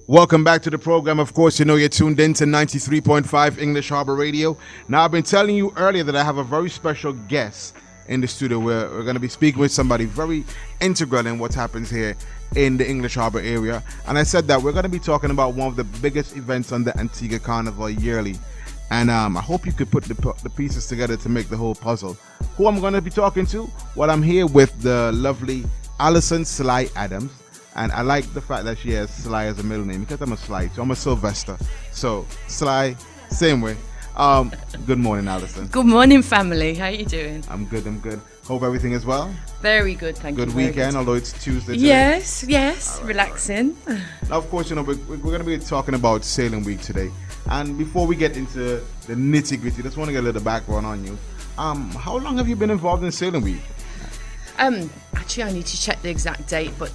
Welcome back to the program. Of course, you know you're tuned in to 93.5 English Harbour Radio. Now, I've been telling you earlier that I have a very special guest in the studio where we're going to be speaking with somebody very integral in what happens here in the English Harbour area. And I said that we're going to be talking about one of the biggest events on the Antigua Carnival yearly. And I hope you could put the pieces together to make the whole puzzle. Who I'm going to be talking to? Well, I'm here with the lovely Alison Sly-Adams. And I like the fact that she has Sly as a middle name because I'm a Sly, so I'm a Sylvester. So Sly, same way. Good morning, Alison. Good morning, family. How are you doing? I'm good. Hope everything is well. Very good, thank you. Good weekend, although it's Tuesday today. Yes, All right, relaxing. All right. Now, of course, you know we're going to be talking about Sailing Week today. And before we get into the nitty-gritty, just want to get a little background on you. How long have you been involved in Sailing Week? Actually, I need to check the exact date, but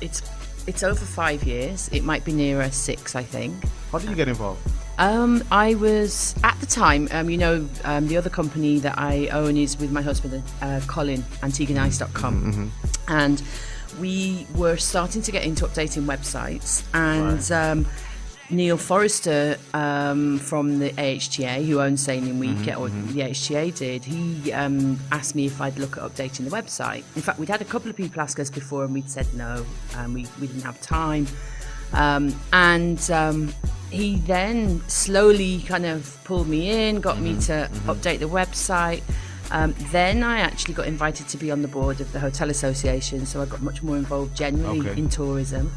it's over 5 years. It might be nearer 6, I think. How did you get involved? I was, at the time, the other company that I own is with my husband, Colin, AntiguaNice.com. Mm-hmm. And we were starting to get into updating websites. And Right. Neil Forrester from the AHTA, who owns Sailing Week, or the AHTA did, he asked me if I'd look at updating the website. In fact, we'd had a couple of people ask us before and we'd said no, we didn't have time. He then slowly kind of pulled me in, got me to update the website. Then I actually got invited to be on the board of the Hotel Association, so I got much more involved generally in tourism.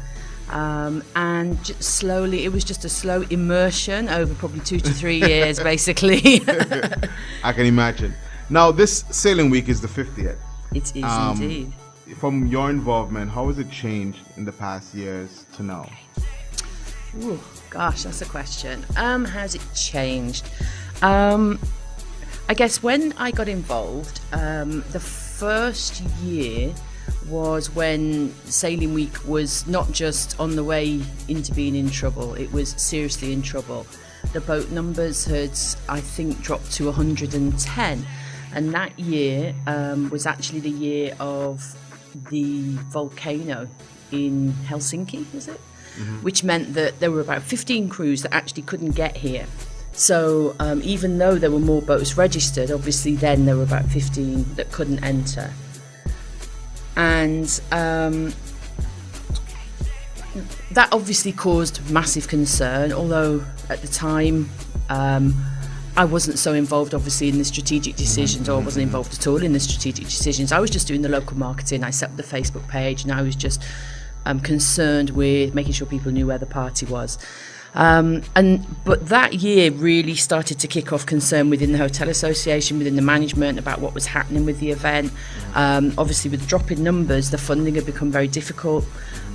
And slowly, it was just a slow immersion over probably 2 to 3 years, basically. I can imagine. Now, this Sailing Week is the 50th. It is indeed. From your involvement, how has it changed in the past years to now? Ooh, gosh, that's a question. How's it changed? I guess when I got involved, the first year was when Sailing Week was not just on the way into being in trouble, it was seriously in trouble. The boat numbers had, I think, dropped to 110, and that year was actually the year of the volcano in Helsinki, was it? Which meant that there were about 15 crews that actually couldn't get here. So even though there were more boats registered, obviously then there were about 15 that couldn't enter. And that obviously caused massive concern, although at the time I wasn't so involved obviously in the strategic decisions, or I wasn't involved at all in the strategic decisions. I was just doing the local marketing. I set up the Facebook page and I was just concerned with making sure people knew where the party was. But that year really started to kick off concern within the Hotel Association, within the management, about what was happening with the event. Obviously, with dropping numbers, the funding had become very difficult.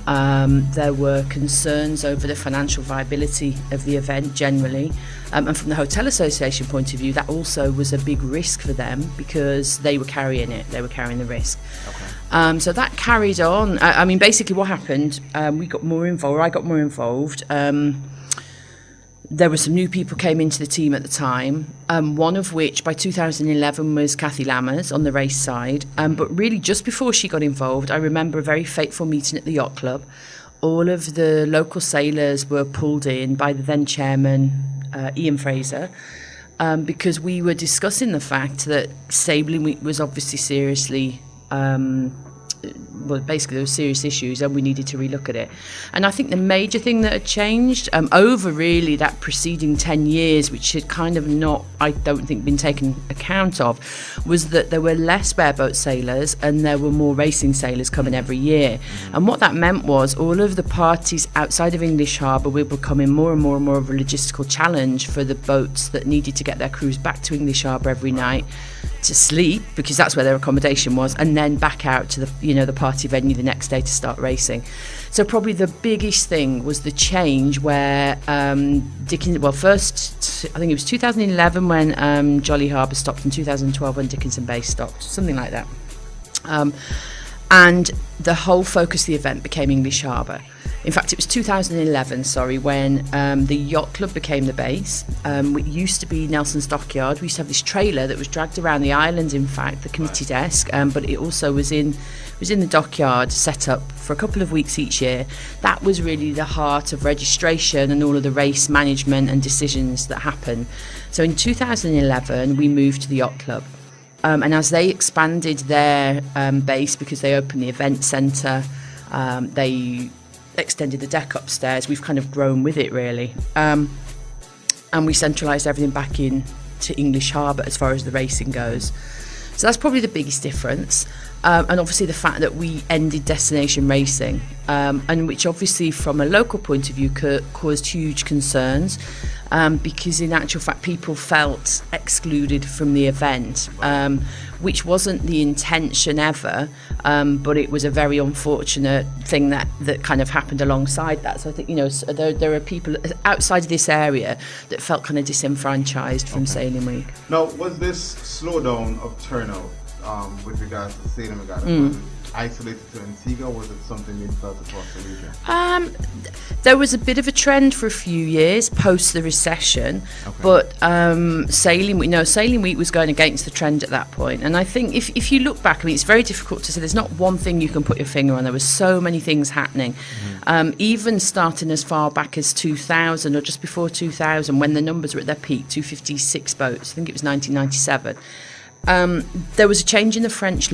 There were concerns over the financial viability of the event generally. And from the Hotel Association point of view, that also was a big risk for them because they were carrying it. They were carrying the risk. Okay. So that carried on. I mean, basically what happened, we got more involved, I got more involved. There were some new people came into the team at the time, one of which by 2011 was Kathy Lammers on the race side. But really just before she got involved, I remember a very fateful meeting at the yacht club. All of the local sailors were pulled in by the then chairman, Ian Fraser, because we were discussing the fact that Sailing Week was obviously seriously basically there were serious issues and we needed to relook at it. And I think the major thing that had changed over really that preceding 10 years, which had kind of not, I don't think, been taken account of, was that there were less bareboat sailors and there were more racing sailors coming every year. And what that meant was all of the parties outside of English Harbour were becoming more and more and more of a logistical challenge for the boats that needed to get their crews back to English Harbour every night to sleep, because that's where their accommodation was, and then back out to the party venue the next day to start racing. So probably the biggest thing was the change where first I think it was 2011 when Jolly Harbour stopped, and 2012 when Dickinson Bay stopped, something like that. And the whole focus of the event became English Harbour. In fact, it was 2011, when the yacht club became the base. It used to be Nelson's Dockyard. We used to have this trailer that was dragged around the island, in fact, the committee desk, but it also was in the dockyard, set up for a couple of weeks each year. That was really the heart of registration and all of the race management and decisions that happened. So in 2011, we moved to the yacht club. And as they expanded their base, because they opened the event centre, they extended the deck upstairs, we've kind of grown with it, really. And we centralised everything back in to English Harbour as far as the racing goes. So that's probably the biggest difference. And obviously the fact that we ended destination racing, and which obviously from a local point of view caused huge concerns, because in actual fact people felt excluded from the event, which wasn't the intention ever, but it was a very unfortunate thing that kind of happened alongside that. So I think, there are people outside of this area that felt kind of disenfranchised from Sailing Week. Now, was this slowdown of turnout with regards to Sailing Week, was it isolated to Antigua, or was it something you felt across the region? There was a bit of a trend for a few years post the recession, but Sailing Week was going against the trend at that point. And I think if you look back, it's very difficult to say. There's not one thing you can put your finger on. There were so many things happening, even starting as far back as 2000 or just before 2000, when the numbers were at their peak, 256 boats. I think it was 1997. There was a change in the French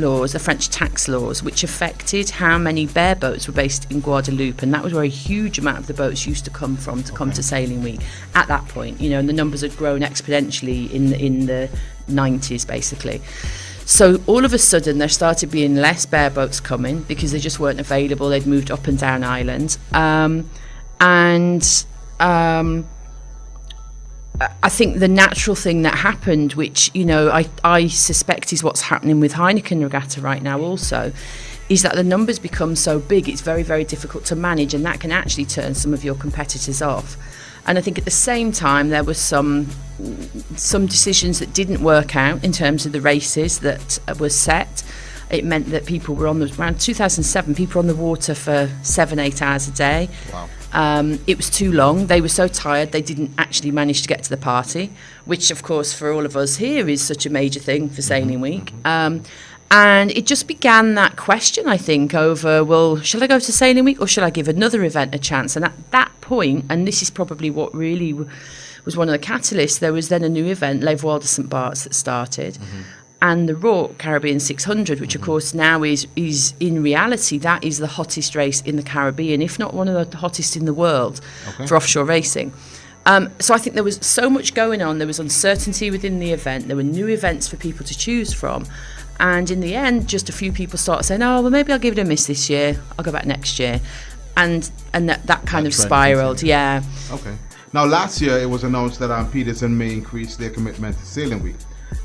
tax laws, which affected how many bareboats were based in Guadeloupe, and that was where a huge amount of the boats used to come from to come to Sailing Week at that point. And the numbers had grown exponentially in the 90s, basically. So all of a sudden there started being less bareboats coming because they just weren't available. They'd moved up and down islands, I think the natural thing that happened, which, I suspect is what's happening with Heineken Regatta right now also, is that the numbers become so big, it's very, very difficult to manage, and that can actually turn some of your competitors off. And I think at the same time, there were some decisions that didn't work out in terms of the races that were set. It meant that people were around 2007, people were on the water for 7-8 hours a day. Wow. It was too long. They were so tired they didn't actually manage to get to the party, which of course for all of us here is such a major thing for Sailing Week. And it just began that question, I think, over, well, shall I go to Sailing Week or shall I give another event a chance? And at that point, and this is probably what really was one of the catalysts, there was then a new event, Les Voiles de St. Bart's, that started. And the Rourke Caribbean 600, which of course now is in reality, that is the hottest race in the Caribbean, if not one of the hottest in the world for offshore racing. So I think there was so much going on. There was uncertainty within the event. There were new events for people to choose from. And in the end, just a few people started saying, oh, well, maybe I'll give it a miss this year. I'll go back next year. And that kind of spiraled, yeah. Okay. Now, last year, it was announced that Peterson may increase their commitment to Sailing Week.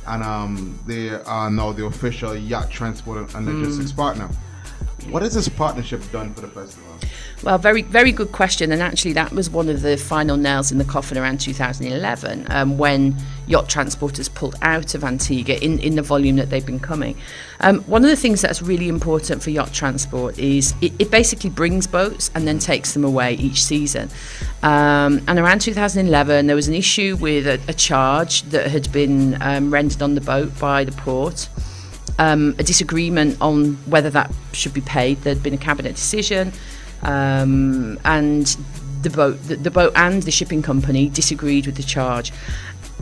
And they are now the official yacht transport and logistics partner. What has this partnership done for the festival? Well, very, very good question. And actually, that was one of the final nails in the coffin around 2011, when yacht transporters pulled out of Antigua in the volume that they've been coming. One of the things that's really important for yacht transport is it basically brings boats and then takes them away each season. And around 2011, there was an issue with a charge that had been rendered on the boat by the port. A disagreement on whether that should be paid. There'd been a cabinet decision, and the boat and the shipping company disagreed with the charge.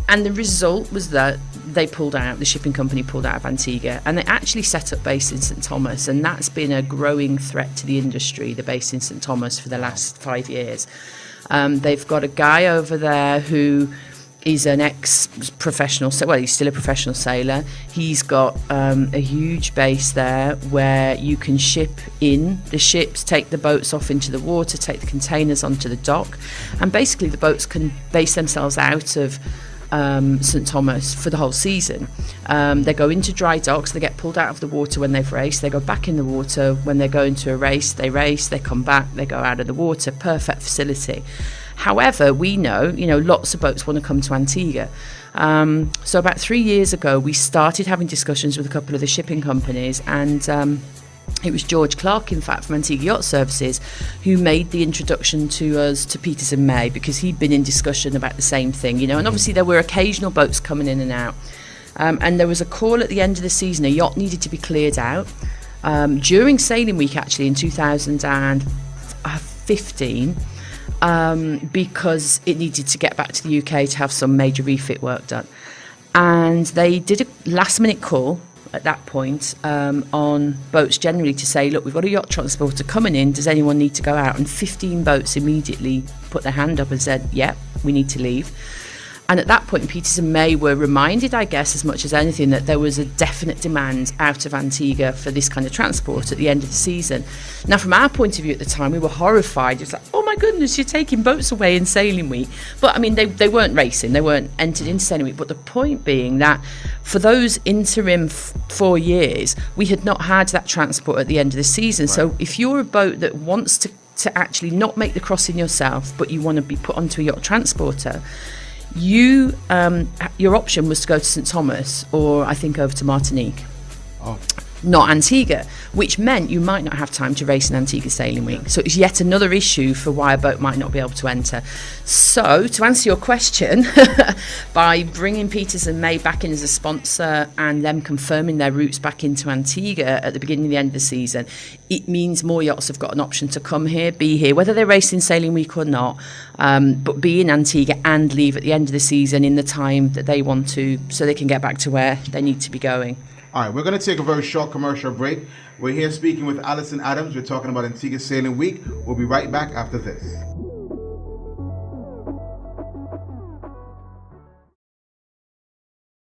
And the result was that the shipping company pulled out of Antigua, and they actually set up base in St. Thomas, and that's been a growing threat to the industry, the base in St. Thomas, for the last 5 years. They've got a guy over there who is an ex-professional, well, he's still a professional sailor. He's got a huge base there where you can ship in the ships, take the boats off into the water, take the containers onto the dock, and basically the boats can base themselves out of St. Thomas for the whole season. They go into dry docks, they get pulled out of the water when they've raced, they go back in the water when they're going to a race, they come back, they go out of the water. Perfect facility. However, we know, lots of boats want to come to Antigua. So about 3 years ago, we started having discussions with a couple of the shipping companies, and It was George Clark, in fact, from Antigua Yacht Services, who made the introduction to us to Peters and May, because he'd been in discussion about the same thing, you know. And obviously there were occasional boats coming in and out. And there was a call at the end of the season. A yacht needed to be cleared out. During Sailing Week, actually, in 2015, because it needed to get back to the UK to have some major refit work done. And they did a last-minute call at that point on boats generally to say, look, we've got a yacht transporter coming in, does anyone need to go out? And 15 boats immediately put their hand up and said, yeah, we need to leave. And at that point, Peters and May were reminded, I guess, as much as anything, that there was a definite demand out of Antigua for this kind of transport at the end of the season. Now, from our point of view at the time, we were horrified. It was like, oh my goodness, you're taking boats away in Sailing Week. But I mean, they weren't racing, they weren't entered into Sailing Week. But the point being that for those interim 4 years, we had not had that transport at the end of the season. Right. So if you're a boat that wants to actually not make the crossing yourself, but you want to be put onto a yacht transporter, your option was to go to St Thomas, or I think over to Martinique. Oh. Not Antigua, which meant you might not have time to race in Antigua Sailing Week. So it's yet another issue for why a boat might not be able to enter. So to answer your question, by bringing Peters and May back in as a sponsor and them confirming their routes back into Antigua at the beginning and the end of the season, it means more yachts have got an option to come here, be here, whether they're racing Sailing Week or not, but be in Antigua and leave at the end of the season in the time that they want to, so they can get back to where they need to be going. All right, we're going to take a very short commercial break. We're here speaking with Alison Adams. We're talking about Antigua Sailing Week. We'll be right back after this.